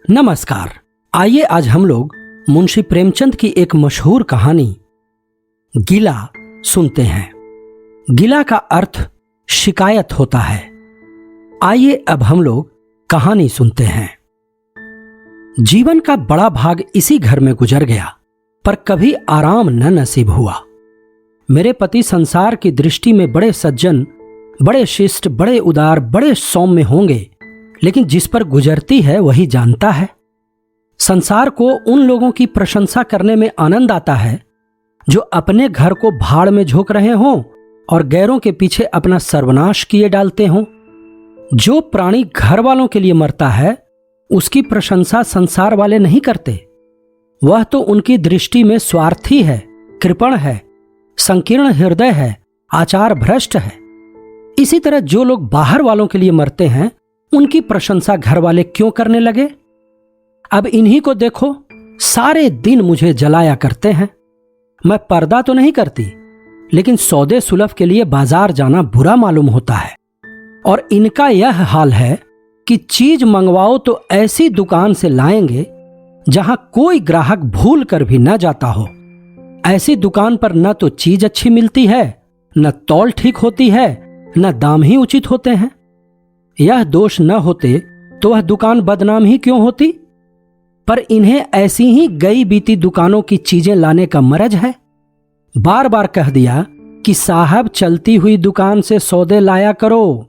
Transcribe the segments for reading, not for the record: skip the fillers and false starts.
नमस्कार। आइए आज हम लोग मुंशी प्रेमचंद की एक मशहूर कहानी गिला सुनते हैं। गिला का अर्थ शिकायत होता है। आइए अब हम लोग कहानी सुनते हैं। जीवन का बड़ा भाग इसी घर में गुजर गया, पर कभी आराम न नसीब हुआ। मेरे पति संसार की दृष्टि में बड़े सज्जन, बड़े शिष्ट, बड़े उदार, बड़े सौम्य होंगे, लेकिन जिस पर गुजरती है वही जानता है। संसार को उन लोगों की प्रशंसा करने में आनंद आता है जो अपने घर को भाड़ में झोंक रहे हों और गैरों के पीछे अपना सर्वनाश किए डालते हों। जो प्राणी घर वालों के लिए मरता है उसकी प्रशंसा संसार वाले नहीं करते। वह तो उनकी दृष्टि में स्वार्थी है, कृपण है, संकीर्ण हृदय है, आचार भ्रष्ट है। इसी तरह जो लोग बाहर वालों के लिए मरते हैं उनकी प्रशंसा घर वाले क्यों करने लगे? अब इन्हीं को देखो, सारे दिन मुझे जलाया करते हैं। मैं पर्दा तो नहीं करती, लेकिन सौदे सुलभ के लिए बाजार जाना बुरा मालूम होता है। और इनका यह हाल है कि चीज मंगवाओ तो ऐसी दुकान से लाएंगे जहां कोई ग्राहक भूल कर भी न जाता हो। ऐसी दुकान पर न तो चीज अच्छी मिलती है, न तौल ठीक होती है, न दाम ही उचित होते हैं। यह दोष न होते तो वह दुकान बदनाम ही क्यों होती? पर इन्हें ऐसी ही गई बीती दुकानों की चीजें लाने का मरज है। बार बार कह दिया कि साहब चलती हुई दुकान से सौदे लाया करो,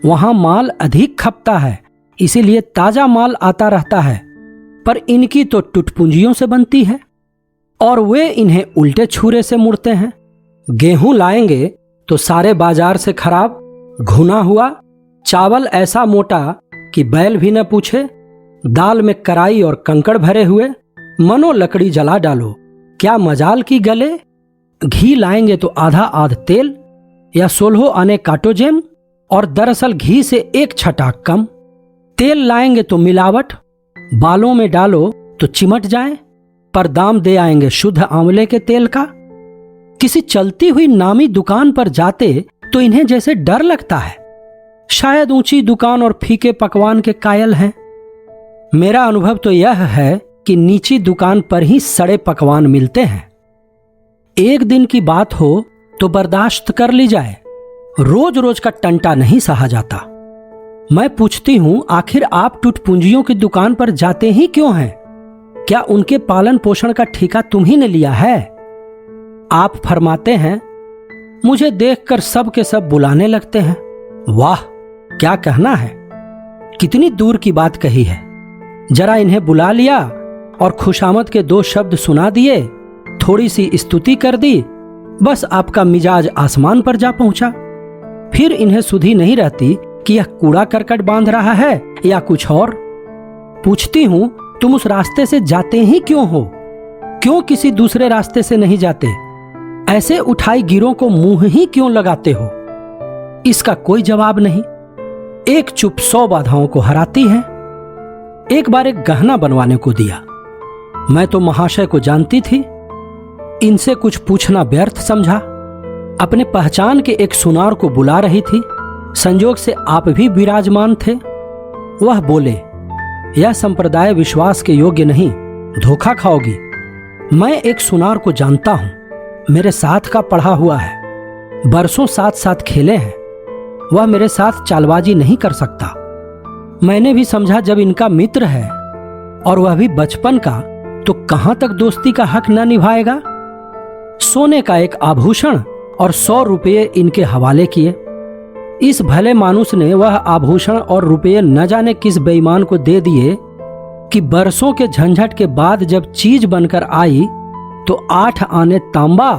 वहां माल अधिक खपता है, इसीलिए ताजा माल आता रहता है। पर इनकी तो टुटपुंजियों से बनती है और वे इन्हें उल्टे छुरे से मुड़ते हैं। गेहूं लाएंगे तो सारे बाजार से खराब, घुना हुआ, चावल ऐसा मोटा कि बैल भी न पूछे, दाल में कराई और कंकड़ भरे हुए, मनो लकड़ी जला डालो, क्या मजाल की गले। घी लाएंगे तो आधा आध तेल या 16 आने काटोजेम, और दरअसल घी से एक छटाक कम। तेल लाएंगे तो मिलावट, बालों में डालो तो चिमट जाए, पर दाम दे आएंगे शुद्ध आंवले के तेल का। किसी चलती हुई नामी दुकान पर जाते तो इन्हें जैसे डर लगता है, शायद ऊंची दुकान और फीके पकवान के कायल हैं। मेरा अनुभव तो यह है कि नीची दुकान पर ही सड़े पकवान मिलते हैं। एक दिन की बात हो तो बर्दाश्त कर ली जाए, रोज रोज का टंटा नहीं सहा जाता। मैं पूछती हूं, आखिर आप टुटपुंजियों की दुकान पर जाते ही क्यों हैं? क्या उनके पालन पोषण का ठेका तुम ही ने लिया है? आप फरमाते हैं, मुझे देखकर सब के सब बुलाने लगते हैं। वाह, क्या कहना है, कितनी दूर की बात कही है। जरा इन्हें बुला लिया और खुशामद के 2 शब्द सुना दिए, थोड़ी सी स्तुति कर दी, बस आपका मिजाज आसमान पर जा पहुंचा। फिर इन्हें सुधी नहीं रहती कि यह कूड़ा करकट बांध रहा है या कुछ और। पूछती हूं, तुम उस रास्ते से जाते ही क्यों हो? क्यों किसी दूसरे रास्ते से नहीं जाते? ऐसे उठाई गिरों को मुंह ही क्यों लगाते हो? इसका कोई जवाब नहीं। एक चुप 100 बाधाओं को हराती है। एक बार एक गहना बनवाने को दिया। मैं तो महाशय को जानती थी, इनसे कुछ पूछना व्यर्थ समझा। अपने पहचान के एक सुनार को बुला रही थी, संजोग से आप भी विराजमान थे। वह बोले, यह संप्रदाय विश्वास के योग्य नहीं, धोखा खाओगी। मैं एक सुनार को जानता हूं, मेरे साथ का पढ़ा हुआ है, बरसों साथ साथ खेले हैं। वह मेरे साथ चालबाजी नहीं कर सकता। मैंने भी समझा जब इनका मित्र है और वह भी बचपन का, तो कहां तक दोस्ती का हक न निभाएगा। सोने का एक आभूषण और 100 रुपये इनके हवाले किए। इस भले मानुस ने वह आभूषण और रुपये न जाने किस बेईमान को दे दिए कि बरसों के झंझट के बाद जब चीज बनकर आई तो 8 आने तांबा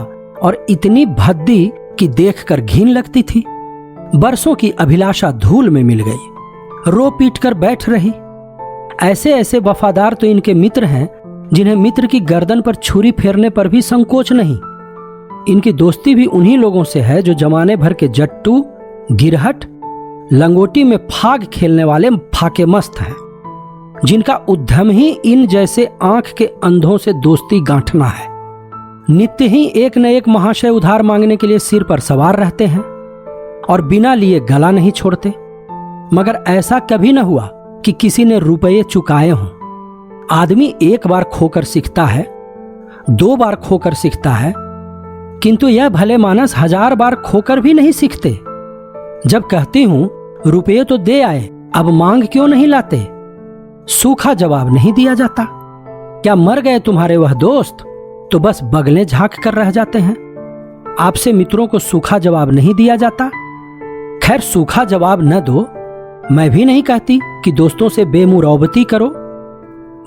और इतनी भद्दी कि देखकर घिन लगती थी। बरसों की अभिलाषा धूल में मिल गई, रो पीट कर बैठ रही। ऐसे ऐसे वफादार तो इनके मित्र हैं जिन्हें मित्र की गर्दन पर छुरी फेरने पर भी संकोच नहीं। इनकी दोस्ती भी उन्हीं लोगों से है जो जमाने भर के जट्टू, गिरहट, लंगोटी में फाग खेलने वाले फाके मस्त हैं, जिनका उद्यम ही इन जैसे आंख के अंधों से दोस्ती गांठना है। नित्य ही एक न एक महाशय उधार मांगने के लिए सिर पर सवार रहते हैं और बिना लिए गला नहीं छोड़ते। मगर ऐसा कभी न हुआ कि किसी ने रुपये चुकाए हों। आदमी एक बार खोकर सीखता है, 2 बार खोकर सीखता है, किंतु यह भले मानस 1000 बार खोकर भी नहीं सीखते। जब कहती हूं रुपये तो दे आए, अब मांग क्यों नहीं लाते, सूखा जवाब नहीं दिया जाता। क्या मर गए तुम्हारे वह दोस्त, तो बस बगलें झांक कर रह जाते हैं। आपसे मित्रों को सूखा जवाब नहीं दिया जाता। खैर, सूखा जवाब न दो, मैं भी नहीं कहती कि दोस्तों से बेमुरौबती करो,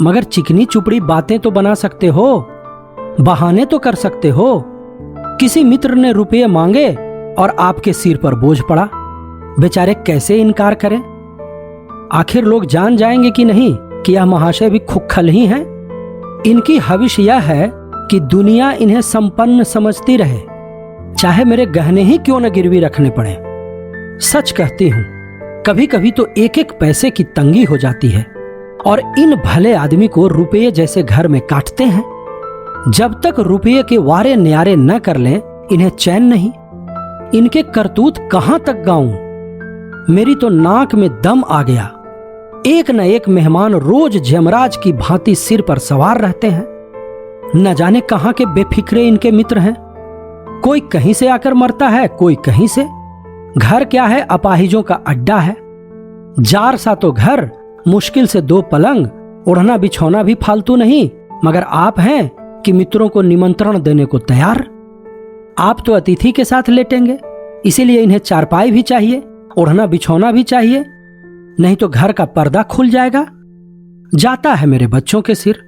मगर चिकनी चुपड़ी बातें तो बना सकते हो, बहाने तो कर सकते हो। किसी मित्र ने रुपये मांगे और आपके सिर पर बोझ पड़ा, बेचारे कैसे इनकार करें। आखिर लोग जान जाएंगे कि नहीं कि यह महाशय भी खुक्खल ही हैं। इनकी हविश यह है कि दुनिया इन्हें संपन्न समझती रहे, चाहे मेरे गहने ही क्यों न गिरवी रखने पड़े। सच कहती हूं, कभी कभी तो 1-1 पैसे की तंगी हो जाती है और इन भले आदमी को रुपये जैसे घर में काटते हैं। जब तक रुपये के वारे न्यारे न कर लें, इन्हें चैन नहीं। इनके करतूत कहां तक गाऊं। मेरी तो नाक में दम आ गया। एक न एक मेहमान रोज जमराज की भांति सिर पर सवार रहते हैं। न जाने कहां के बेफिक्रे इनके मित्र हैं। कोई कहीं से आकर मरता है, कोई कहीं से। घर क्या है, अपाहिजों का अड्डा है। जार सा तो घर, मुश्किल से 2 पलंग, ओढ़ना बिछौना भी फालतू नहीं, मगर आप हैं कि मित्रों को निमंत्रण देने को तैयार। आप तो अतिथि के साथ लेटेंगे, इसीलिए इन्हें चारपाई भी चाहिए, ओढ़ना बिछौना भी चाहिए, नहीं तो घर का पर्दा खुल जाएगा। जाता है मेरे बच्चों के सिर।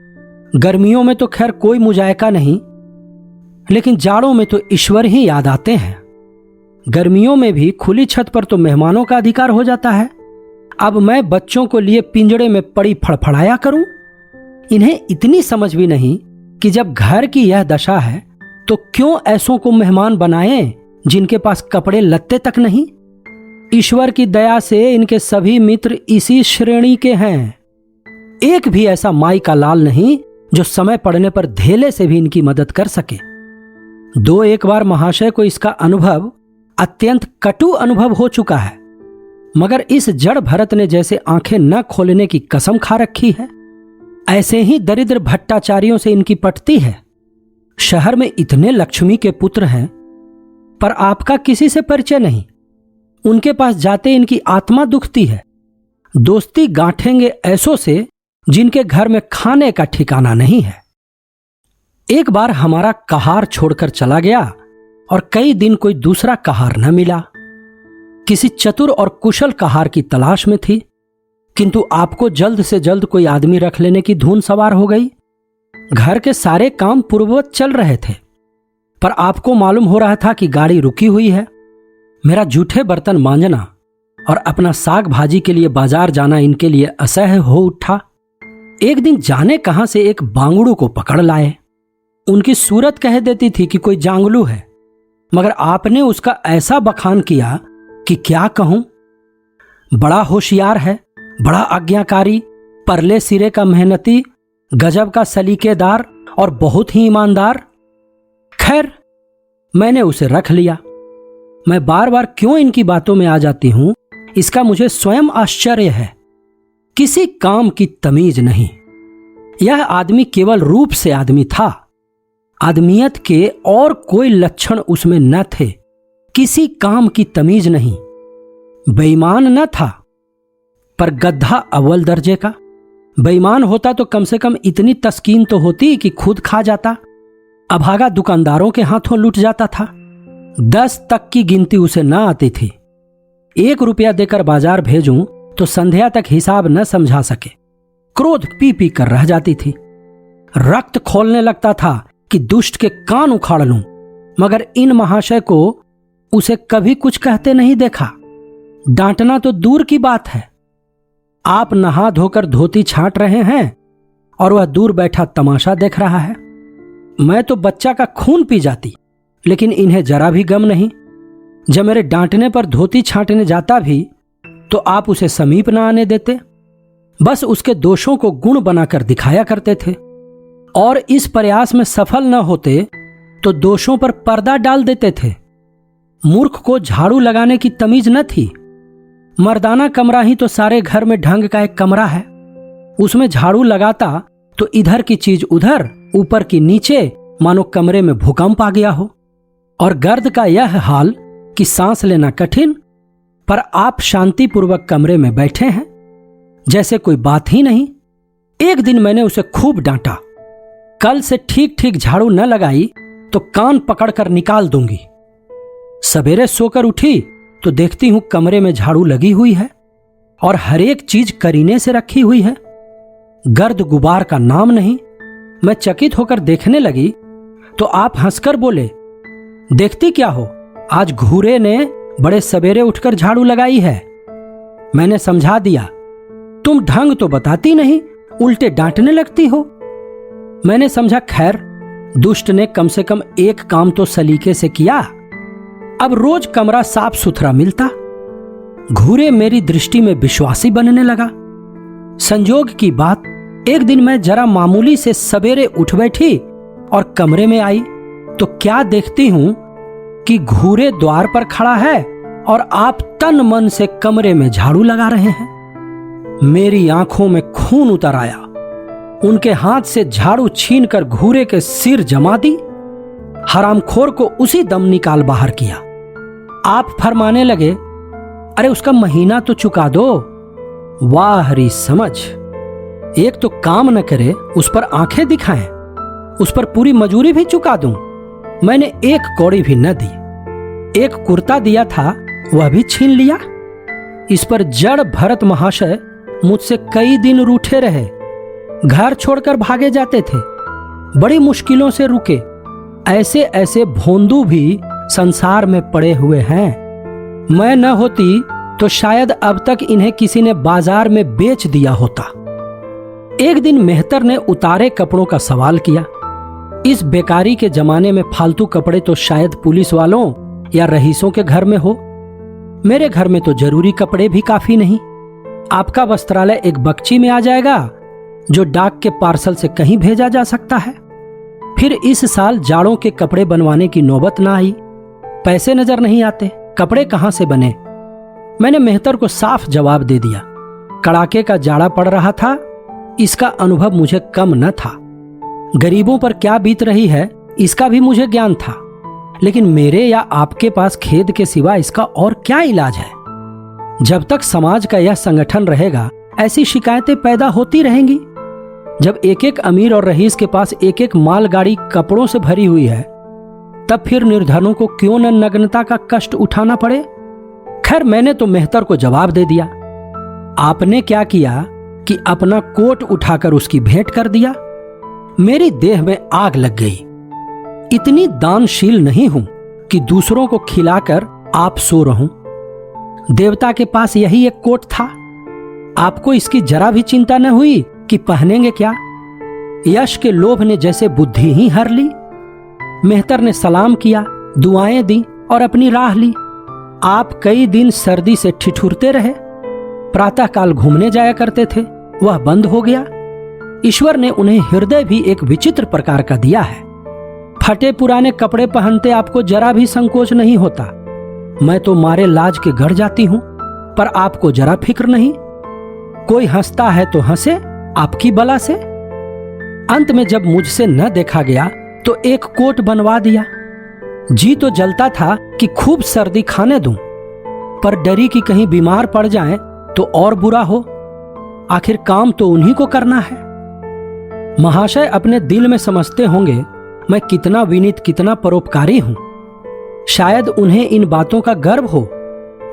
गर्मियों में तो खैर कोई मुजायका नहीं, लेकिन जाड़ों में तो ईश्वर ही याद आते हैं। गर्मियों में भी खुली छत पर तो मेहमानों का अधिकार हो जाता है। अब मैं बच्चों को लिए पिंजड़े में पड़ी फड़फड़ाया करूं। इन्हें इतनी समझ भी नहीं कि जब घर की यह दशा है तो क्यों ऐसों को मेहमान बनाएं जिनके पास कपड़े लत्ते तक नहीं। ईश्वर की दया से इनके सभी मित्र इसी श्रेणी के हैं। एक भी ऐसा माई का लाल नहीं जो समय पड़ने पर धेले से भी इनकी मदद कर सके। 2-1 बार महाशय को इसका अनुभव, अत्यंत कटु अनुभव हो चुका है, मगर इस जड़ भरत ने जैसे आंखें न खोलने की कसम खा रखी है, ऐसे ही दरिद्र भट्टाचारियों से इनकी पटती है। शहर में इतने लक्ष्मी के पुत्र हैं, पर आपका किसी से परिचय नहीं। उनके पास जाते इनकी आत्मा दुखती है। दोस्ती गांठेंगे ऐसों से जिनके घर में खाने का ठिकाना नहीं है। एक बार हमारा कहार छोड़कर चला गया और कई दिन कोई दूसरा कहार न मिला। किसी चतुर और कुशल कहार की तलाश में थी, किंतु आपको जल्द से जल्द कोई आदमी रख लेने की धुन सवार हो गई। घर के सारे काम पूर्ववत चल रहे थे, पर आपको मालूम हो रहा था कि गाड़ी रुकी हुई है। मेरा जूठे बर्तन मांजना और अपना साग भाजी के लिए बाजार जाना इनके लिए असह्य हो उठा। एक दिन जाने कहां से एक बांगड़ू को पकड़ लाए। उनकी सूरत कह देती थी कि कोई जांगलू है, मगर आपने उसका ऐसा बखान किया कि क्या कहूं। बड़ा होशियार है, बड़ा आज्ञाकारी, परले सिरे का मेहनती, गजब का सलीकेदार और बहुत ही ईमानदार। खैर, मैंने उसे रख लिया। मैं बार बार क्यों इनकी बातों में आ जाती हूं, इसका मुझे स्वयं आश्चर्य है। किसी काम की तमीज नहीं। यह आदमी केवल रूप से आदमी था, आदमियत के और कोई लक्षण उसमें न थे। किसी काम की तमीज नहीं। बेईमान न था, पर गधा अव्वल दर्जे का। बेईमान होता तो कम से कम इतनी तस्कीन तो होती कि खुद खा जाता, अभागा दुकानदारों के हाथों लूट जाता था। 10 तक की गिनती उसे न आती थी। 1 रुपया देकर बाजार भेजूं तो संध्या तक हिसाब न समझा सके। क्रोध पी पी कर रह जाती थी। रक्त खोलने लगता था कि दुष्ट के कान उखाड़ लूं, मगर इन महाशय को उसे कभी कुछ कहते नहीं देखा। डांटना तो दूर की बात है। आप नहा धोकर धोती छांट रहे हैं और वह दूर बैठा तमाशा देख रहा है। मैं तो बच्चा का खून पी जाती, लेकिन इन्हें जरा भी गम नहीं। जब मेरे डांटने पर धोती छांटने जाता भी तो आप उसे समीप न आने देते, बस उसके दोषों को गुण बनाकर दिखाया करते थे, और इस प्रयास में सफल न होते तो दोषों पर पर्दा डाल देते थे। मूर्ख को झाड़ू लगाने की तमीज न थी। मर्दाना कमरा ही तो सारे घर में ढंग का एक कमरा है। उसमें झाड़ू लगाता तो इधर की चीज उधर, ऊपर की नीचे, मानो कमरे में भूकंप आ गया हो। और गर्द का यह हाल कि सांस लेना कठिन, पर आप शांतिपूर्वक कमरे में बैठे हैं जैसे कोई बात ही नहीं। एक दिन मैंने उसे खूब डांटा, कल से ठीक ठीक झाड़ू न लगाई तो कान पकड़कर निकाल दूंगी। सवेरे सोकर उठी तो देखती हूं कमरे में झाड़ू लगी हुई है और हर एक चीज करीने से रखी हुई है। गर्द गुबार का नाम नहीं। मैं चकित होकर देखने लगी तो आप हंसकर बोले, देखती क्या हो, आज घूरे ने बड़े सवेरे उठकर झाड़ू लगाई है। मैंने समझा दिया, तुम ढंग तो बताती नहीं, उल्टे डांटने लगती हो। मैंने समझा खैर दुष्ट ने कम से कम एक काम तो सलीके से किया। अब रोज कमरा साफ सुथरा मिलता। घूरे मेरी दृष्टि में विश्वासी बनने लगा। संजोग की बात, एक दिन मैं जरा मामूली से सवेरे उठ बैठी और कमरे में आई तो क्या देखती हूं कि घूरे द्वार पर खड़ा है और आप तन मन से कमरे में झाड़ू लगा रहे हैं। मेरी आंखों में खून उतर आया। उनके हाथ से झाड़ू छीनकर घूरे के सिर जमा दी। हरामखोर को उसी दम निकाल बाहर किया। आप फरमाने लगे, अरे उसका महीना तो चुका दो। वाह हरी समझ, एक तो काम न करे उस पर आंखें दिखाएं, उस पर पूरी मजूरी भी चुका दूं। मैंने एक कौड़ी भी न दी। एक कुर्ता दिया था वह भी छीन लिया। इस पर जड़ भरत महाशय मुझसे कई दिन रूठे रहे, घर छोड़कर भागे जाते थे, बड़ी मुश्किलों से रुके। ऐसे ऐसे भोंदू भी संसार में पड़े हुए हैं। मैं न होती तो शायद अब तक इन्हें किसी ने बाजार में बेच दिया होता। एक दिन मेहतर ने उतारे कपड़ों का सवाल किया। इस बेकारी के जमाने में फालतू कपड़े तो शायद पुलिस वालों या रईसों के घर में हो, मेरे घर में तो जरूरी कपड़े भी काफी नहीं। आपका वस्त्रालय एक बक्ची में आ जाएगा जो डाक के पार्सल से कहीं भेजा जा सकता है। फिर इस साल जाड़ों के कपड़े बनवाने की नौबत ना आई। पैसे नजर नहीं आते, कपड़े कहां से बने। मैंने मेहतर को साफ जवाब दे दिया। कड़ाके का जाड़ा पड़ रहा था, इसका अनुभव मुझे कम न था। गरीबों पर क्या बीत रही है इसका भी मुझे ज्ञान था, लेकिन मेरे या आपके पास खेद के सिवा इसका और क्या इलाज है। जब तक समाज का यह संगठन रहेगा ऐसी शिकायतें पैदा होती रहेंगी। जब एक एक अमीर और रईस के पास एक एक मालगाड़ी कपड़ों से भरी हुई है, तब फिर निर्धनों को क्यों न नग्नता का कष्ट उठाना पड़े। खैर मैंने तो मेहतर को जवाब दे दिया। आपने क्या किया कि अपना कोट उठाकर उसकी भेंट कर दिया। मेरी देह में आग लग गई। इतनी दानशील नहीं हूं कि दूसरों को खिलाकर आप सो रहूं। देवता के पास यही एक कोट था। आपको इसकी जरा भी चिंता न हुई कि पहनेंगे क्या। यश के लोभ ने जैसे बुद्धि ही हर ली। मेहतर ने सलाम किया, दुआएं दी और अपनी राह ली। आप कई दिन सर्दी से ठिठुरते रहे। प्रातःकाल घूमने जाया करते थे, वह बंद हो गया। ईश्वर ने उन्हें हृदय भी एक विचित्र प्रकार का दिया है। फटे पुराने कपड़े पहनते आपको जरा भी संकोच नहीं होता। मैं तो मारे लाज के गड़ जाती हूं, पर आपको जरा फिक्र नहीं। कोई हंसता है तो हंसे आपकी बला से। अंत में जब मुझसे न देखा गया तो एक कोट बनवा दिया। जी तो जलता था कि खूब सर्दी खाने दूं, पर डरी कि कहीं बीमार पड़ जाएं तो और बुरा हो। आखिर काम तो उन्हीं को करना है। महाशय अपने दिल में समझते होंगे मैं कितना विनीत, कितना परोपकारी हूं। शायद उन्हें इन बातों का गर्व हो।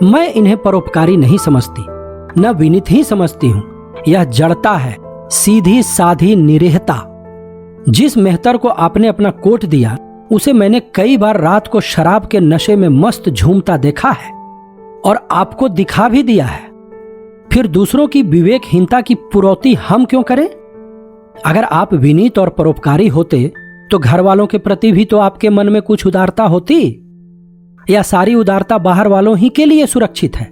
मैं इन्हें परोपकारी नहीं समझती, न विनीत ही समझती हूं। यह जड़ता है, सीधी साधी निरीहता। जिस मेहतर को आपने अपना कोट दिया उसे मैंने कई बार रात को शराब के नशे में मस्त झूमता देखा है और आपको दिखा भी दिया है। फिर दूसरों की विवेकहीनता की पुरौती हम क्यों करें। अगर आप विनीत और परोपकारी होते तो घर वालों के प्रति भी तो आपके मन में कुछ उदारता होती, या सारी उदारता बाहर वालों ही के लिए सुरक्षित है।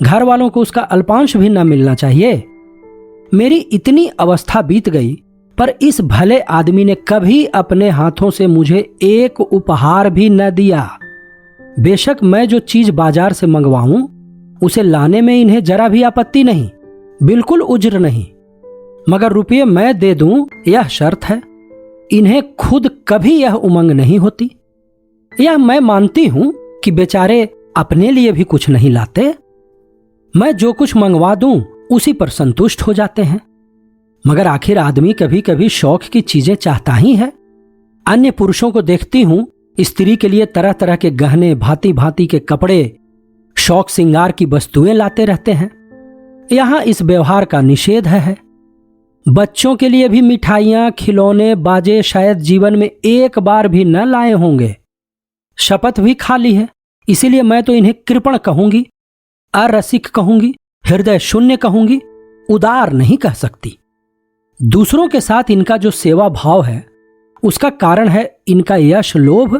घर वालों को उसका अल्पांश भी न मिलना चाहिए। मेरी इतनी अवस्था बीत गई, पर इस भले आदमी ने कभी अपने हाथों से मुझे एक उपहार भी न दिया। बेशक मैं जो चीज बाजार से मंगवाऊं उसे लाने में इन्हें जरा भी आपत्ति नहीं, बिल्कुल उज्र नहीं। मगर रुपये मैं दे दूं यह शर्त है। इन्हें खुद कभी यह उमंग नहीं होती। यह मैं मानती हूं कि बेचारे अपने लिए भी कुछ नहीं लाते। मैं जो कुछ मंगवा दूं उसी पर संतुष्ट हो जाते हैं। मगर आखिर आदमी कभी कभी शौक की चीजें चाहता ही है। अन्य पुरुषों को देखती हूं, स्त्री के लिए तरह तरह के गहने, भांति भांति के कपड़े, शौक श्रृंगार की वस्तुएं लाते रहते हैं। यहां इस व्यवहार का निषेध है। बच्चों के लिए भी मिठाइयां, खिलौने, बाजे शायद जीवन में एक बार भी न लाए होंगे। शपथ भी खाली है। इसीलिए मैं तो इन्हें कृपण कहूंगी, अरसिक कहूंगी, हृदय शून्य कहूंगी, उदार नहीं कह सकती। दूसरों के साथ इनका जो सेवा भाव है उसका कारण है इनका यश लोभ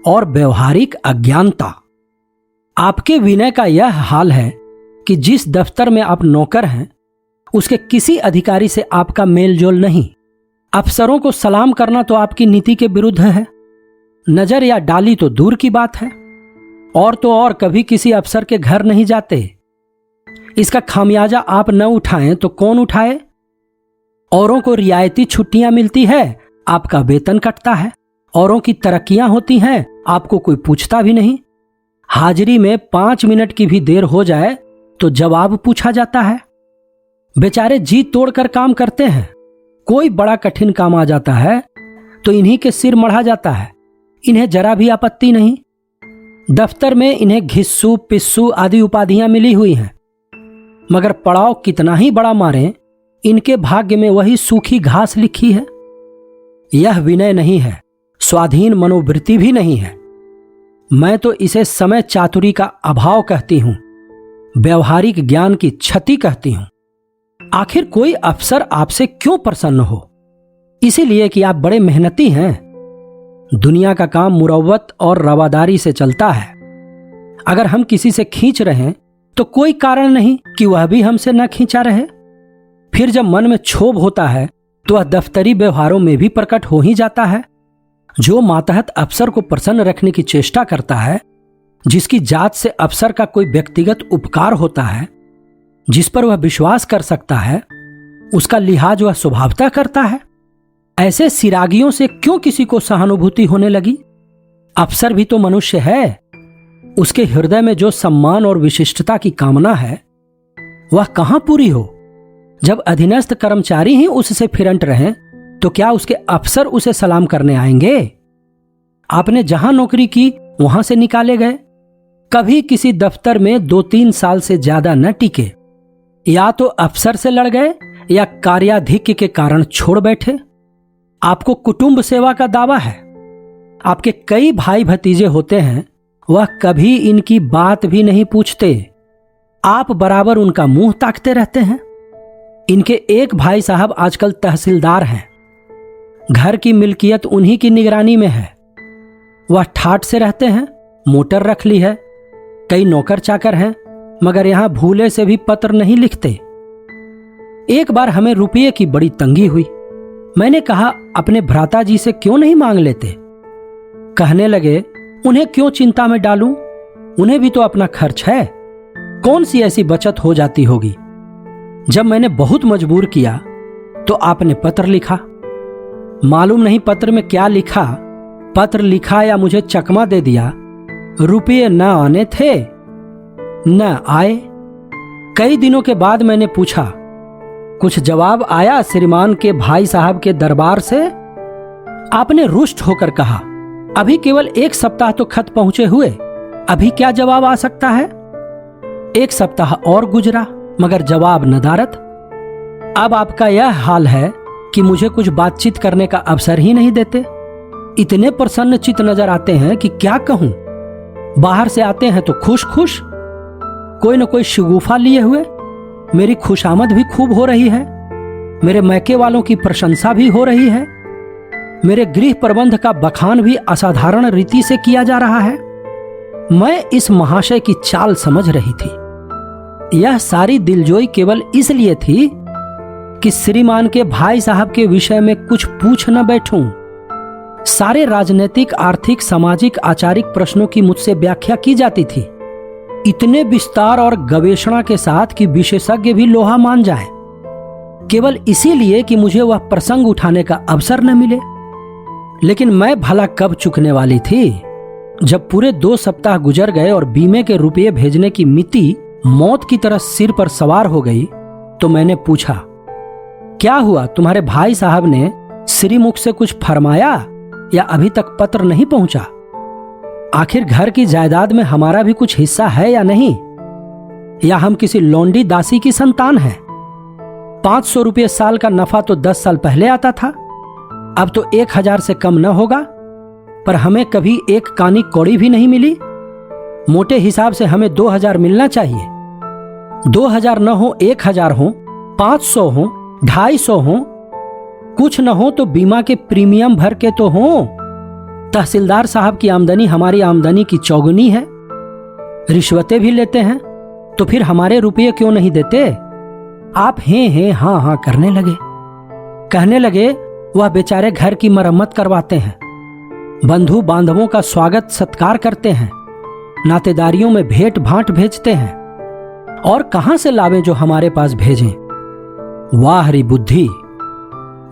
और व्यवहारिक अज्ञानता। आपके विनय का यह हाल है कि जिस दफ्तर में आप नौकर हैं उसके किसी अधिकारी से आपका मेलजोल नहीं। अफसरों को सलाम करना तो आपकी नीति के विरुद्ध है। नजर या डाली तो दूर की बात है। और तो और कभी किसी अफसर के घर नहीं जाते। इसका खामियाजा आप न उठाएं तो कौन उठाए? औरों को रियायती छुट्टियां मिलती है, आपका वेतन कटता है। औरों की तरक्कियां होती हैं, आपको कोई पूछता भी नहीं। हाजिरी में 5 मिनट की भी देर हो जाए तो जवाब पूछा जाता है। बेचारे जी तोड़कर काम करते हैं। कोई बड़ा कठिन काम आ जाता है तो इन्हीं के सिर मढ़ा जाता है। इन्हें जरा भी आपत्ति नहीं। दफ्तर में इन्हें घिस्सू, पिस्सू आदि उपाधियां मिली हुई हैं। मगर पड़ाव कितना ही बड़ा मारे, इनके भाग्य में वही सूखी घास लिखी है। यह विनय नहीं है, स्वाधीन मनोवृत्ति भी नहीं है। मैं तो इसे समय चातुरी का अभाव कहती हूं, व्यवहारिक ज्ञान की क्षति कहती हूं। आखिर कोई अफसर आपसे क्यों प्रसन्न हो? इसीलिए कि आप बड़े मेहनती हैं। दुनिया का काम मुरव्वत और रवादारी से चलता है। अगर हम किसी से खींच रहे हैं तो कोई कारण नहीं कि वह भी हमसे न खींचा रहे। फिर जब मन में क्षोभ होता है तो वह दफ्तरी व्यवहारों में भी प्रकट हो ही जाता है। जो मातहत अफसर को प्रसन्न रखने की चेष्टा करता है, जिसकी जात से अफसर का कोई व्यक्तिगत उपकार होता है, जिस पर वह विश्वास कर सकता है, उसका लिहाज वह स्वभावतः करता है। ऐसे सिरागियों से क्यों किसी को सहानुभूति होने लगी? अफसर भी तो मनुष्य है। उसके हृदय में जो सम्मान और विशिष्टता की कामना है वह कहां पूरी हो? जब अधीनस्थ कर्मचारी ही उससे फिरंट रहें तो क्या उसके अफसर उसे सलाम करने आएंगे? आपने जहां नौकरी की वहां से निकाले गए। कभी किसी दफ्तर में 2-3 साल से ज्यादा न टिके। या तो अफसर से लड़ गए या कार्याधिक्य के कारण छोड़ बैठे। आपको कुटुंब सेवा का दावा है। आपके कई भाई भतीजे होते हैं, वह कभी इनकी बात भी नहीं पूछते। आप बराबर उनका मुंह ताकते रहते हैं। इनके एक भाई साहब आजकल तहसीलदार हैं। घर की मिल्कियत उन्हीं की निगरानी में है। वह ठाठ से रहते हैं, मोटर रख ली है, कई नौकर चाकर हैं, मगर यहां भूले से भी पत्र नहीं लिखते। एक बार हमें रुपये की बड़ी तंगी हुई। मैंने कहा अपने भ्राता जी से क्यों नहीं मांग लेते? कहने लगे उन्हें क्यों चिंता में डालूं, उन्हें भी तो अपना खर्च है। कौन सी ऐसी बचत हो जाती होगी? जब मैंने बहुत मजबूर किया तो आपने पत्र लिखा। मालूम नहीं पत्र में क्या लिखा। पत्र लिखा या मुझे चकमा दे दिया। रुपये न आने थे, न आए। कई दिनों के बाद मैंने पूछा, कुछ जवाब आया श्रीमान के भाई साहब के दरबार से? आपने रुष्ट होकर कहा, अभी केवल 1 सप्ताह तो खत पहुंचे हुए, अभी क्या जवाब आ सकता है? 1 सप्ताह और गुजरा मगर जवाब नदारद। अब आपका यह हाल है कि मुझे कुछ बातचीत करने का अवसर ही नहीं देते। इतने प्रसन्न चित्त नजर आते हैं कि क्या कहूं। बाहर से आते हैं तो खुश खुश, कोई न कोई शगुफा लिए हुए। मेरी खुशामद भी खूब हो रही है। मेरे मैके वालों की प्रशंसा भी हो रही है। मेरे गृह प्रबंध का बखान भी असाधारण रीति से किया जा रहा है। मैं इस महाशय की चाल समझ रही थी। यह सारी दिलजोई केवल इसलिए थी कि श्रीमान के भाई साहब के विषय में कुछ पूछ न बैठूं। सारे राजनीतिक, आर्थिक, सामाजिक, आचारिक प्रश्नों की मुझसे व्याख्या की जाती थी, इतने विस्तार और गवेषणा के साथ कि विशेषज्ञ भी लोहा मान जाए। केवल इसीलिए कि मुझे वह प्रसंग उठाने का अवसर न मिले। लेकिन मैं भला कब चुकने वाली थी। जब पूरे 2 सप्ताह गुजर गए और बीमे के रुपये भेजने की मिति मौत की तरह सिर पर सवार हो गई, तो मैंने पूछा, क्या हुआ, तुम्हारे भाई साहब ने श्रीमुख से कुछ फरमाया या अभी तक पत्र नहीं पहुंचा? आखिर घर की जायदाद में हमारा भी कुछ हिस्सा है या नहीं? या हम किसी लौंडी दासी की संतान हैं? 500 रुपये साल का नफा तो 10 साल पहले आता था, अब तो 1000 से कम न होगा। पर हमें कभी एक कानी कौड़ी भी नहीं मिली। मोटे हिसाब से हमें 2000 मिलना चाहिए। 2000 न हो, 1000 हो, 500 हो, 250 हो, कुछ न हो तो बीमा के प्रीमियम भर के तो हो। तहसीलदार साहब की आमदनी हमारी आमदनी की चौगुनी है। रिश्वतें भी लेते हैं, तो फिर हमारे रुपये क्यों नहीं देते? आप हैं हाँ हाँ करने लगे। कहने लगे वह बेचारे घर की मरम्मत करवाते हैं, बंधु बांधवों का स्वागत सत्कार करते हैं, नातेदारियों में भेंट भांट भेजते हैं, और कहां से लावें जो हमारे पास भेजें। वाह री बुद्धि!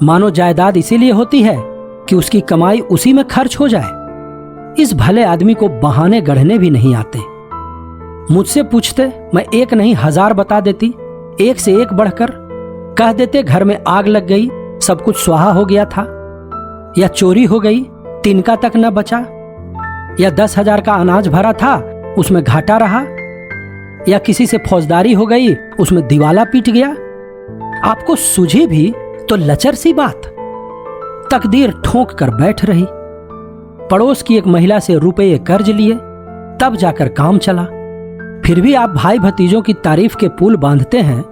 मानो जायदाद इसीलिए होती है कि उसकी कमाई उसी में खर्च हो जाए। इस भले आदमी को बहाने गढ़ने भी नहीं आते। मुझसे पूछते, मैं 1 नहीं 1000 बता देती, एक से एक बढ़कर। कह देते घर में आग लग गई, सब कुछ स्वाहा हो गया था, या चोरी हो गई, तिनका तक न बचा, या 10,000 का अनाज भरा था उसमें घाटा रहा, या किसी से फौजदारी हो गई उसमें दिवाला पीट गया। आपको सूझी भी तो लचर सी बात। तकदीर ठोंक कर बैठ रही। पड़ोस की एक महिला से रुपये कर्ज लिए, तब जाकर काम चला। फिर भी आप भाई भतीजों की तारीफ के पुल बांधते हैं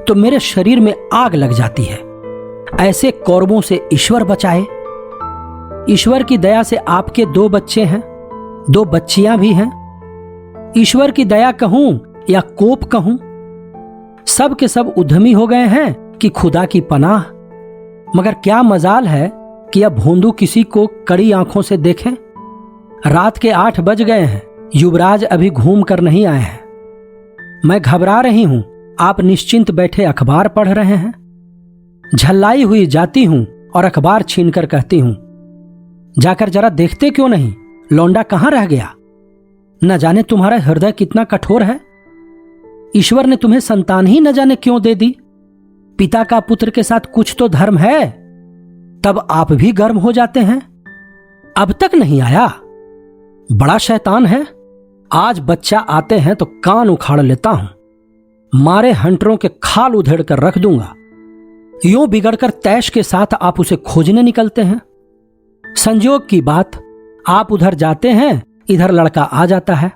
तो मेरे शरीर में आग लग जाती है। ऐसे कौरवों से ईश्वर बचाए। ईश्वर की दया से आपके 2 बच्चे हैं, 2 बच्चियां भी हैं। ईश्वर की दया कहूं या कोप कहूं, सब के सब उद्यमी हो गए हैं कि खुदा की पनाह। मगर क्या मजाल है कि अब भोंदू किसी को कड़ी आंखों से देखें। रात के 8 बज गए हैं, युवराज अभी घूम कर नहीं आए हैं। मैं घबरा रही हूं, आप निश्चिंत बैठे अखबार पढ़ रहे हैं। झल्लाई हुई जाती हूं और अखबार छीनकर कहती हूं, जाकर जरा देखते क्यों नहीं, लौंडा कहां रह गया? न जाने तुम्हारा हृदय कितना कठोर है। ईश्वर ने तुम्हें संतान ही न जाने क्यों दे दी। पिता का पुत्र के साथ कुछ तो धर्म है। तब आप भी गर्म हो जाते हैं। अब तक नहीं आया, बड़ा शैतान है। आज बच्चा आते हैं तो कान उखाड़ लेता हूं, मारे हंटरों के खाल उधेड़ कर रख दूंगा। यूं बिगड़कर तैश के साथ आप उसे खोजने निकलते हैं। संजोग की बात, आप उधर जाते हैं, इधर लड़का आ जाता है।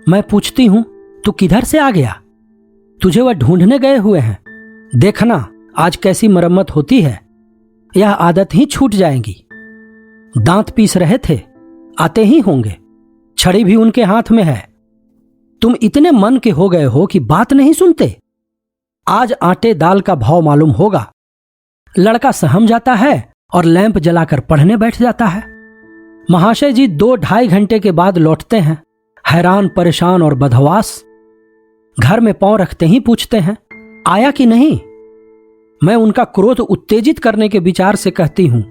मैं पूछती हूं, तू किधर से आ गया? तुझे वह ढूंढने गए हुए हैं। देखना आज कैसी मरम्मत होती है, यह आदत ही छूट जाएगी। दांत पीस रहे थे, आते ही होंगे, छड़ी भी उनके हाथ में है। तुम इतने मन के हो गए हो कि बात नहीं सुनते। आज आटे दाल का भाव मालूम होगा। लड़का सहम जाता है और लैंप जलाकर पढ़ने बैठ जाता है। महाशय जी 2-2.5 घंटे के बाद लौटते हैं, हैरान परेशान और बदहवास। घर में पांव रखते ही पूछते हैं, आया कि नहीं? मैं उनका क्रोध उत्तेजित करने के विचार से कहती हूं,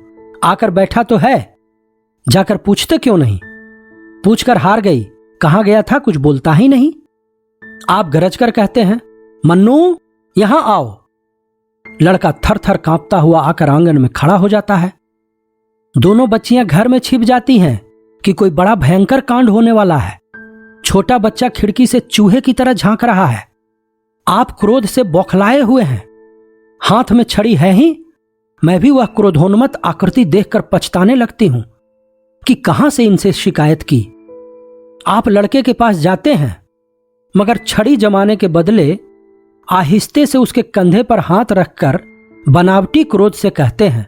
आकर बैठा तो है, जाकर पूछते क्यों नहीं? पूछकर हार गई, कहां गया था कुछ बोलता ही नहीं। आप गरज कर कहते हैं, मन्नू यहां आओ। लड़का थर थर कांपता हुआ आकर आंगन में खड़ा हो जाता है। दोनों बच्चियां घर में छिप जाती हैं कि कोई बड़ा भयंकर कांड होने वाला है। छोटा बच्चा खिड़की से चूहे की तरह झांक रहा है। आप क्रोध से बौखलाए हुए हैं, हाथ में छड़ी है ही। मैं भी वह क्रोधोन्मत्त आकृति देखकर पछताने लगती हूं कि कहां से इनसे शिकायत की। आप लड़के के पास जाते हैं, मगर छड़ी जमाने के बदले आहिस्ते से उसके कंधे पर हाथ रखकर बनावटी क्रोध से कहते हैं,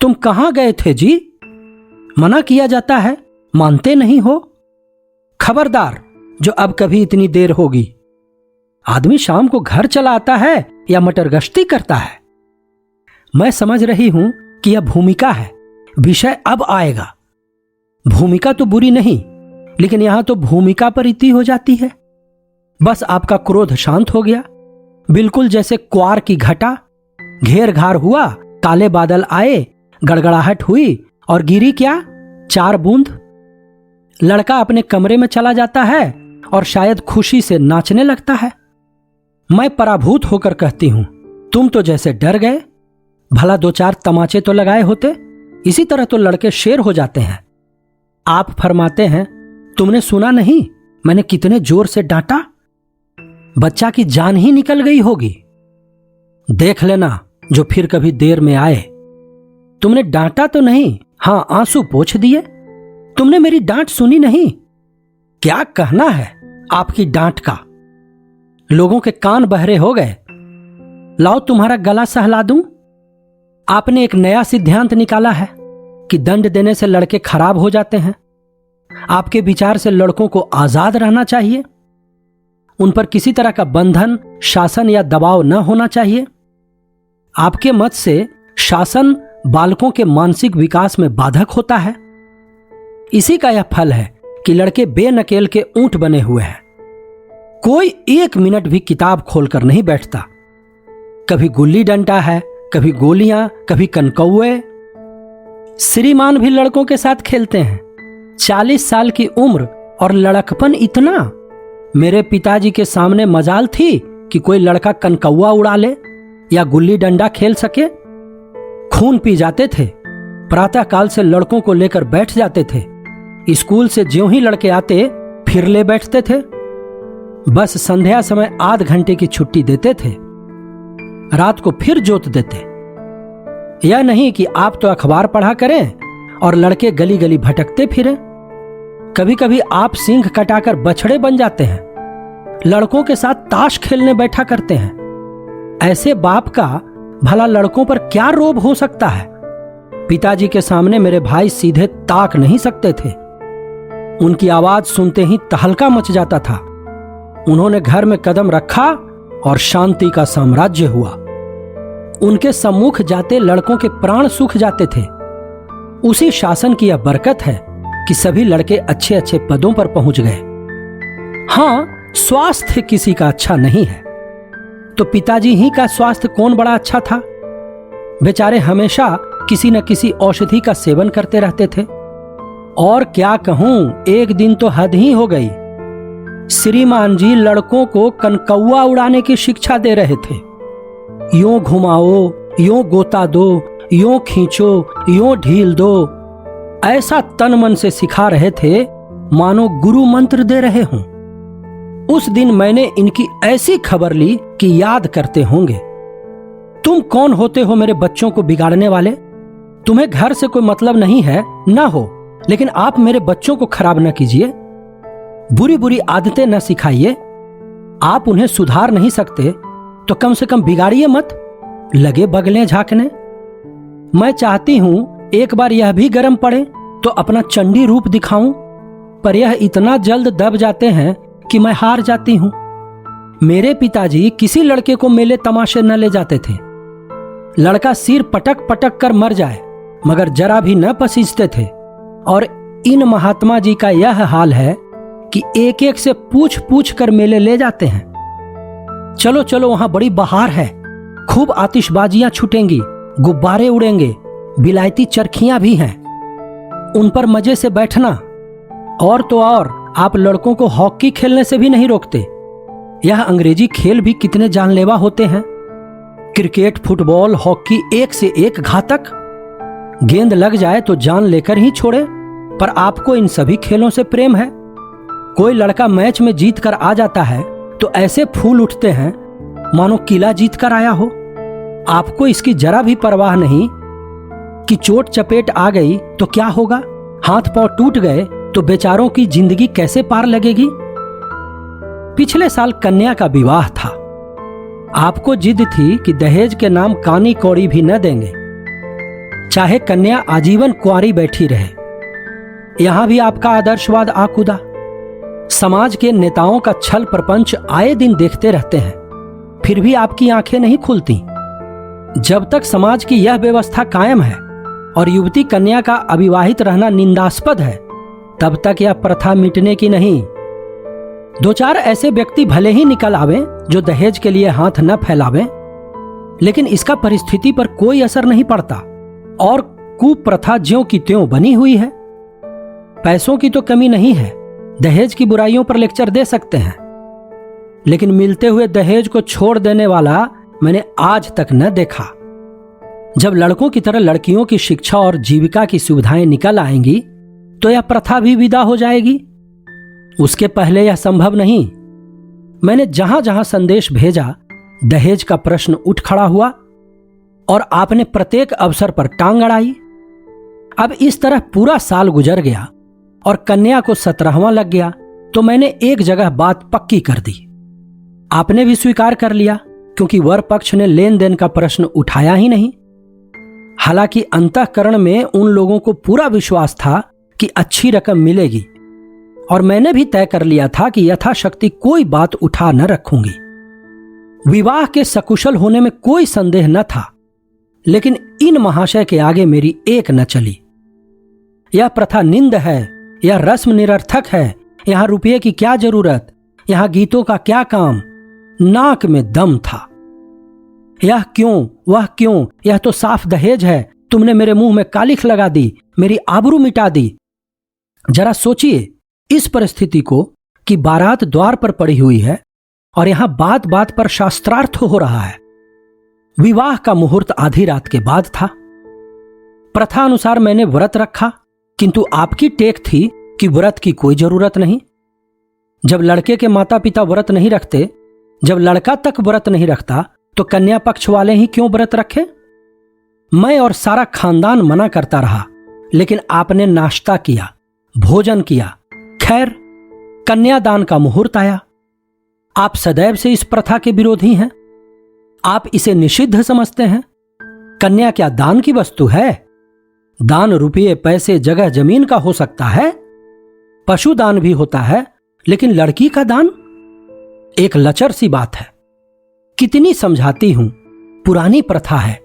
तुम कहां गए थे जी? मना किया जाता है, मानते नहीं हो। खबरदार जो अब कभी इतनी देर होगी। आदमी शाम को घर चला आता है या मटर गश्ती करता है। मैं समझ रही हूं कि यह भूमिका है, विषय अब आएगा। भूमिका तो बुरी नहीं, लेकिन यहां तो भूमिका पर इति हो जाती है। बस आपका क्रोध शांत हो गया, बिल्कुल जैसे क्वार की घटा। घेर घार हुआ, काले बादल आए, गड़गड़ाहट हुई और गिरी क्या 4 बूंद। लड़का अपने कमरे में चला जाता है और शायद खुशी से नाचने लगता है। मैं पराभूत होकर कहती हूं, तुम तो जैसे डर गए, भला 2-4 तमाचे तो लगाए होते, इसी तरह तो लड़के शेर हो जाते हैं। आप फरमाते हैं, तुमने सुना नहीं मैंने कितने जोर से डांटा, बच्चा की जान ही निकल गई होगी। देख लेना जो फिर कभी देर में आए। तुमने डांटा तो नहीं, हां आंसू पोंछ दिए। तुमने मेरी डांट सुनी नहीं। क्या कहना है आपकी डांट का? लोगों के कान बहरे हो गए। लाओ तुम्हारा गला सहला दूं। आपने एक नया सिद्धांत निकाला है कि दंड देने से लड़के खराब हो जाते हैं। आपके विचार से लड़कों को आजाद रहना चाहिए, उन पर किसी तरह का बंधन, शासन या दबाव न होना चाहिए। आपके मत से शासन बालकों के मानसिक विकास में बाधक होता है। इसी का यह फल है कि लड़के बेनकेल के ऊंट बने हुए हैं। कोई 1 मिनट भी किताब खोलकर नहीं बैठता। कभी गुल्ली डंडा है, कभी गोलियां, कभी कनकौए। श्रीमान भी लड़कों के साथ खेलते हैं। 40 साल की उम्र और लड़कपन इतना। मेरे पिताजी के सामने मजाल थी कि कोई लड़का कनकौआ उड़ा ले या गुल्ली डंडा खेल सके। खून पी जाते थे। प्रातः काल से लड़कों को लेकर बैठ जाते थे। स्कूल से ज्यों ही लड़के आते फिर ले बैठते थे। बस संध्या समय आध घंटे की छुट्टी देते थे, रात को फिर जोत देते। यह नहीं कि आप तो अखबार पढ़ा करें और लड़के गली गली भटकते फिरें। कभी कभी आप सींग कटाकर बछड़े बन जाते हैं, लड़कों के साथ ताश खेलने बैठा करते हैं। ऐसे बाप का भला लड़कों पर क्या रोब हो सकता है? पिताजी के सामने मेरे भाई सीधे ताक नहीं सकते थे। उनकी आवाज सुनते ही तहलका मच जाता था। उन्होंने घर में कदम रखा और शांति का साम्राज्य हुआ। उनके सम्मुख जाते लड़कों के प्राण सूख जाते थे। उसी शासन की यह बरकत है कि सभी लड़के अच्छे अच्छे पदों पर पहुंच गए। हां, स्वास्थ्य किसी का अच्छा नहीं है, तो पिताजी ही का स्वास्थ्य कौन बड़ा अच्छा था। बेचारे हमेशा किसी न किसी औषधि का सेवन करते रहते थे। और क्या कहूं, एक दिन तो हद ही हो गई। श्रीमान जी लड़कों को कनकौआ उड़ाने की शिक्षा दे रहे थे। यूं घुमाओ, यूं गोता दो, यूं खींचो, यूं ढील दो, ऐसा तन मन से सिखा रहे थे मानो गुरु मंत्र दे रहे हों। उस दिन मैंने इनकी ऐसी खबर ली कि याद करते होंगे। तुम कौन होते हो मेरे बच्चों को बिगाड़ने वाले? तुम्हें घर से कोई मतलब नहीं है ना हो, लेकिन आप मेरे बच्चों को खराब न कीजिए, बुरी बुरी आदतें न सिखाइए। आप उन्हें सुधार नहीं सकते तो कम से कम बिगाड़िए मत, लगे बगलें झांकने। मैं चाहती हूं एक बार यह भी गर्म पड़े तो अपना चंडी रूप दिखाऊं, पर यह इतना जल्द दब जाते हैं कि मैं हार जाती हूं। मेरे पिताजी किसी लड़के को मेले तमाशे न ले जाते थे। लड़का सिर पटक पटक कर मर जाए मगर जरा भी न पसीजते थे। और इन महात्मा जी का यह हाल है कि एक एक से पूछ पूछ कर मेले ले जाते हैं। चलो चलो, वहां बड़ी बहार है, खूब आतिशबाजियां छूटेंगी, गुब्बारे उड़ेंगे, बिलायती चरखियां भी हैं, उन पर मजे से बैठना। और तो और आप लड़कों को हॉकी खेलने से भी नहीं रोकते। यह अंग्रेजी खेल भी कितने जानलेवा होते हैं। क्रिकेट, फुटबॉल, हॉकी एक से एक घातक। गेंद लग जाए तो जान लेकर ही छोड़े, पर आपको इन सभी खेलों से प्रेम है। कोई लड़का मैच में जीत कर आ जाता है तो ऐसे फूल उठते हैं मानो किला जीत कर आया हो। आपको इसकी जरा भी परवाह नहीं कि चोट चपेट आ गई तो क्या होगा, हाथ पांव टूट गए तो बेचारों की जिंदगी कैसे पार लगेगी। पिछले साल कन्या का विवाह था। आपको जिद थी कि दहेज के नाम कानी कौड़ी भी न देंगे, चाहे कन्या आजीवन कुंवारी बैठी रहे। यहां भी आपका आदर्शवाद आकुदा। समाज के नेताओं का छल प्रपंच आए दिन देखते रहते हैं, फिर भी आपकी आंखें नहीं खुलती। जब तक समाज की यह व्यवस्था कायम है और युवती कन्या का अविवाहित रहना निंदास्पद है, तब तक यह प्रथा मिटने की नहीं। 2-4 ऐसे व्यक्ति भले ही निकल आवे जो दहेज के लिए हाथ न फैलावें, लेकिन इसका परिस्थिति पर कोई असर नहीं पड़ता और कुप्रथा ज्यों की त्यों बनी हुई है। पैसों की तो कमी नहीं है, दहेज की बुराइयों पर लेक्चर दे सकते हैं, लेकिन मिलते हुए दहेज को छोड़ देने वाला मैंने आज तक न देखा। जब लड़कों की तरह लड़कियों की शिक्षा और जीविका की सुविधाएं निकल आएंगी तो यह प्रथा भी विदा हो जाएगी। उसके पहले यह संभव नहीं। मैंने जहां जहां संदेश भेजा दहेज का प्रश्न उठ खड़ा हुआ और आपने प्रत्येक अवसर पर टांग अड़ाई। अब इस तरह पूरा साल गुजर गया और कन्या को 17वां लग गया तो मैंने एक जगह बात पक्की कर दी। आपने भी स्वीकार कर लिया क्योंकि वर पक्ष ने लेन देन का प्रश्न उठाया ही नहीं। हालांकि अंतःकरण में उन लोगों को पूरा विश्वास था कि अच्छी रकम मिलेगी और मैंने भी तय कर लिया था कि यथाशक्ति कोई बात उठा न रखूंगी। विवाह के सकुशल होने में कोई संदेह न था, लेकिन इन महाशय के आगे मेरी एक न चली। यह प्रथा निंद है, यह रस्म निरर्थक है, यहां रुपये की क्या जरूरत, यहां गीतों का क्या काम। नाक में दम था। यह क्यों, वह क्यों, यह तो साफ दहेज है, तुमने मेरे मुंह में कालिख लगा दी, मेरी आबरू मिटा दी। जरा सोचिए इस परिस्थिति को कि बारात द्वार पर पड़ी हुई है और यहां बात बात पर शास्त्रार्थ हो रहा है। विवाह का मुहूर्त आधी रात के बाद था। प्रथा अनुसार मैंने व्रत रखा, किंतु आपकी टेक थी कि व्रत की कोई जरूरत नहीं। जब लड़के के माता पिता व्रत नहीं रखते, जब लड़का तक व्रत नहीं रखता, तो कन्या पक्ष वाले ही क्यों व्रत रखे? मैं और सारा खानदान मना करता रहा, लेकिन आपने नाश्ता किया, भोजन किया। खैर, कन्यादान का मुहूर्त आया। आप सदैव से इस प्रथा के विरोधी हैं। आप इसे निषिद्ध समझते हैं। कन्या क्या दान की वस्तु है? दान रुपये, पैसे, जगह जमीन का हो सकता है, पशु दान भी होता है, लेकिन लड़की का दान एक लचर सी बात है। कितनी समझाती हूं, पुरानी प्रथा है,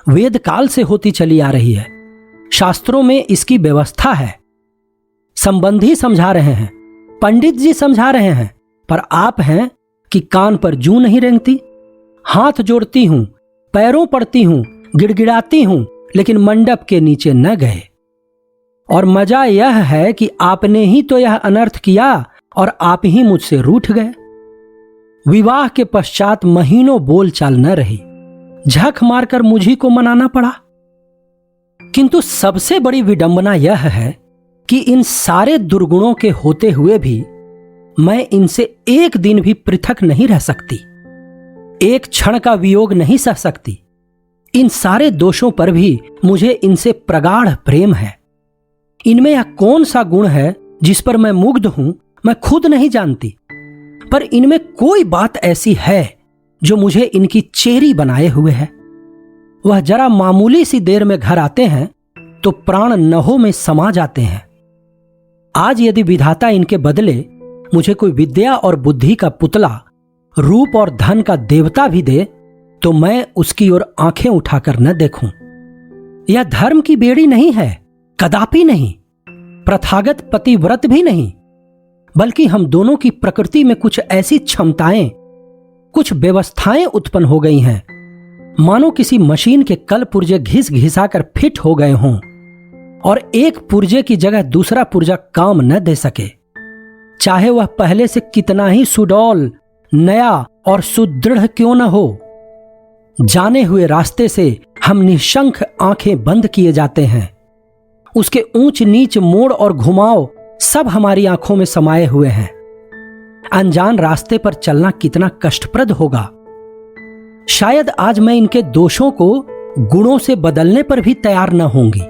वेद काल से होती चली आ रही है, शास्त्रों में इसकी व्यवस्था है। संबंधी समझा रहे हैं, पंडित जी समझा रहे हैं, पर आप हैं कि कान पर जूं नहीं रेंगती। हाथ जोड़ती हूं, पैरों पड़ती हूं, गिड़गिड़ाती हूं, लेकिन मंडप के नीचे न गए। और मजा यह है कि आपने ही तो यह अनर्थ किया और आप ही मुझसे रूठ गए। विवाह के पश्चात महीनों बोलचाल न रही, झक मारकर मुझी को मनाना पड़ा। किंतु सबसे बड़ी विडंबना यह है कि इन सारे दुर्गुणों के होते हुए भी मैं इनसे एक दिन भी पृथक नहीं रह सकती, एक क्षण का वियोग नहीं सह सकती। इन सारे दोषों पर भी मुझे इनसे प्रगाढ़ प्रेम है। इनमें यह कौन सा गुण है जिस पर मैं मुग्ध हूं, मैं खुद नहीं जानती, पर इनमें कोई बात ऐसी है जो मुझे इनकी चेरी बनाए हुए है। वह जरा मामूली सी देर में घर आते हैं तो प्राण नहों में समा जाते हैं। आज यदि विधाता इनके बदले मुझे कोई विद्या और बुद्धि का पुतला, रूप और धन का देवता भी दे, तो मैं उसकी ओर आंखें उठाकर न देखूं। यह धर्म की बेड़ी नहीं है, कदापि नहीं, प्रथागत पतिव्रत भी नहीं, बल्कि हम दोनों की प्रकृति में कुछ ऐसी क्षमताएं, कुछ व्यवस्थाएं उत्पन्न हो गई हैं, मानो किसी मशीन के कल पुर्जे घिस घिसाकर फिट हो गए हों और एक पुर्जे की जगह दूसरा पुर्जा काम न दे सके, चाहे वह पहले से कितना ही सुडौल, नया और सुदृढ़ क्यों न हो। जाने हुए रास्ते से हम निशंक आंखें बंद किए जाते हैं। उसके ऊंच नीच, मोड़ और घुमाव सब हमारी आंखों में समाये हुए हैं। अनजान रास्ते पर चलना कितना कष्टप्रद होगा। शायद आज मैं इनके दोषों को गुणों से बदलने पर भी तैयार न होंगी।